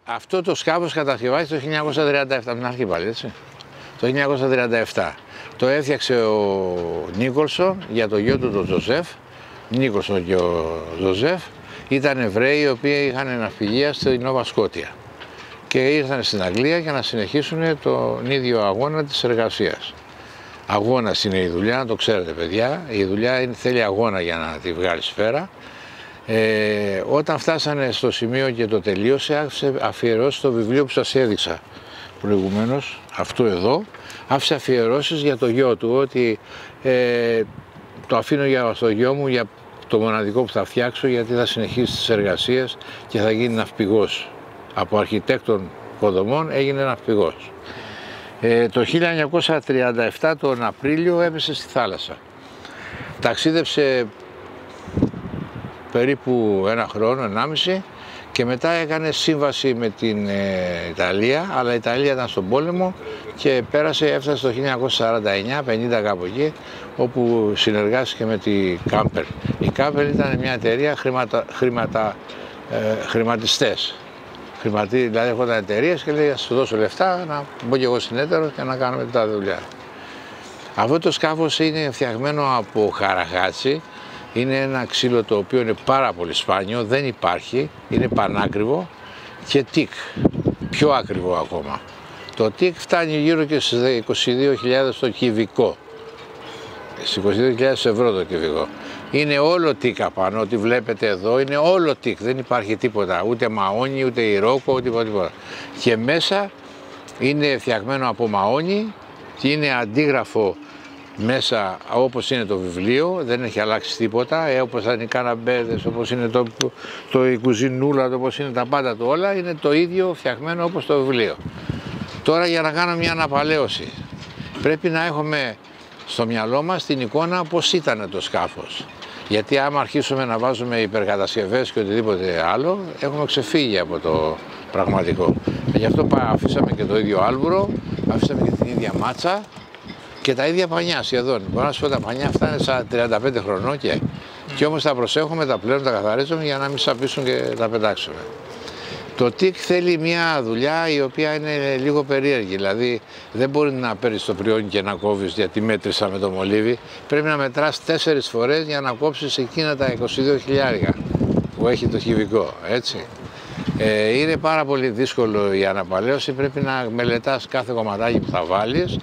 Αυτό το σκάφος κατασκευάστηκε το 1937, την αρχή πάλι, έτσι. Το 1937. Το έφτιαξε ο Νίκολσον για το γιο του τον Ζωζεφ. Νίκολσον και ο Ζωζεφ ήταν Εβραίοι οι οποίοι είχαν ναυπηγεία στη Νόβα Σκότια και ήρθαν στην Αγγλία για να συνεχίσουν τον ίδιο αγώνα της εργασίας. Αγώνας είναι η δουλειά, να το ξέρετε παιδιά, η δουλειά θέλει αγώνα για να τη βγάλει σφαίρα. Όταν φτάσανε στο σημείο και το τελείωσε, αφιερώσει το βιβλίο που σας έδειξα προηγουμένως, αυτό εδώ, άφησε αφιερώσεις για το γιο του, ότι το αφήνω στο γιο μου για το μοναδικό που θα φτιάξω, γιατί θα συνεχίσει τις εργασίες και θα γίνει ναυπηγός. Από αρχιτέκτον οικοδομών έγινε ναυπηγός. Το 1937 τον Απρίλιο έπεσε στη θάλασσα. Ταξίδεψε περίπου 1 χρόνο, 1,5, και μετά έκανε σύμβαση με την Ιταλία, αλλά η Ιταλία ήταν στον πόλεμο και έφτασε το 1949-50 κάπου εκεί, όπου συνεργάστηκε με τη Κάμπερ. Η Κάμπερ ήταν μια εταιρεία χρηματιστές. Δηλαδή έρχονταν εταιρείες και λέει, θα σου δώσω λεφτά να μπω και εγώ συνέτερο και να κάνουμε τα δουλειά. Αυτό το σκάφος είναι φτιαγμένο από χαραχάτσι. Είναι ένα ξύλο το οποίο είναι πάρα πολύ σπάνιο, δεν υπάρχει, είναι πανάκριβο, και τικ, πιο ακριβό ακόμα. Το τικ φτάνει γύρω και στις 22.000 το κυβικό, στις 22.000 ευρώ το κυβικό. Είναι όλο τικ απάνω, ό,τι βλέπετε εδώ είναι όλο τικ, δεν υπάρχει τίποτα, ούτε μαόνι, ούτε ιρόκο, ούτε τίποτα. Και μέσα είναι φτιαγμένο από μαόνι και είναι αντίγραφο μέσα όπως είναι το βιβλίο, δεν έχει αλλάξει τίποτα, όπως είναι οι καναμπέδες, όπως είναι η κουζινούλα, όπως είναι τα πάντα του όλα, είναι το ίδιο φτιαγμένο όπως το βιβλίο. Τώρα για να κάνω μια αναπαλαίωση, πρέπει να έχουμε στο μυαλό μας την εικόνα πώς ήταν το σκάφος. Γιατί άμα αρχίσουμε να βάζουμε υπερκατασκευές και οτιδήποτε άλλο, έχουμε ξεφύγει από το πραγματικό. Γι' αυτό αφήσαμε και το ίδιο άλβουρο, αφήσαμε και την ίδια μάτσα, και τα ίδια πανιά σχεδόν. Μπορώ να σου πω, τα πανιά αυτά είναι σαν 35 χρονών και όμως τα προσέχουμε, τα πλένουμε, τα καθαρίζουμε για να μην σαπίσουν και τα πετάξουμε. Το τικ θέλει μια δουλειά η οποία είναι λίγο περίεργη. Δηλαδή δεν μπορεί να παίρνεις το πριόνι και να κόβεις, γιατί μέτρησα με το μολύβι. Πρέπει να μετράς 4 φορές για να κόψεις εκείνα τα 22.000 που έχει το κυβικό, έτσι. Είναι πάρα πολύ δύσκολο η αναπαλαίωση, πρέπει να μελετάς κάθε κομματάκι που θα βάλεις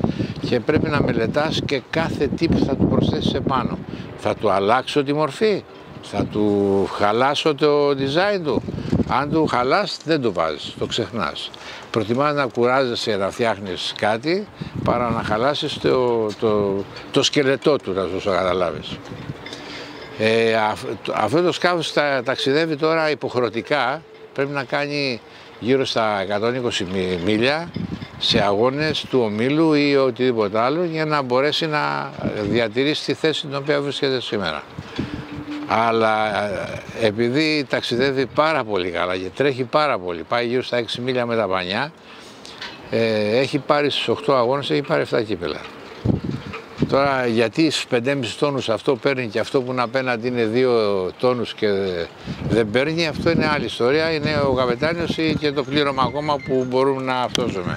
και πρέπει να μελετάς και κάθε τι που θα του προσθέσεις επάνω. Θα του αλλάξω τη μορφή, θα του χαλάσω το design του. Αν του χαλάς δεν το βάζεις, το ξεχνάς. Προτιμάς να κουράζεσαι να φτιάχνεις κάτι παρά να χαλάσεις το σκελετό του, να σου καταλάβεις. Αυτό το σκάφος ταξιδεύει τώρα υποχρεωτικά, πρέπει να κάνει γύρω στα 120 μίλια σε αγώνες του ομίλου ή οτιδήποτε άλλο, για να μπορέσει να διατηρήσει τη θέση την οποία βρίσκεται σήμερα. Αλλά επειδή ταξιδεύει πάρα πολύ καλά και τρέχει πάρα πολύ, πάει γύρω στα 6 μίλια με τα πανιά, έχει πάρει στους 8 αγώνες, έχει πάρει 7 κύπελα. Τώρα γιατί στους 5,5 τόνους αυτό παίρνει και αυτό που είναι απέναντι είναι 2 τόνους και δεν παίρνει, αυτό είναι άλλη ιστορία, είναι ο καπετάνιος ή και το πλήρωμα ακόμα που μπορούμε να αυτόζουμε.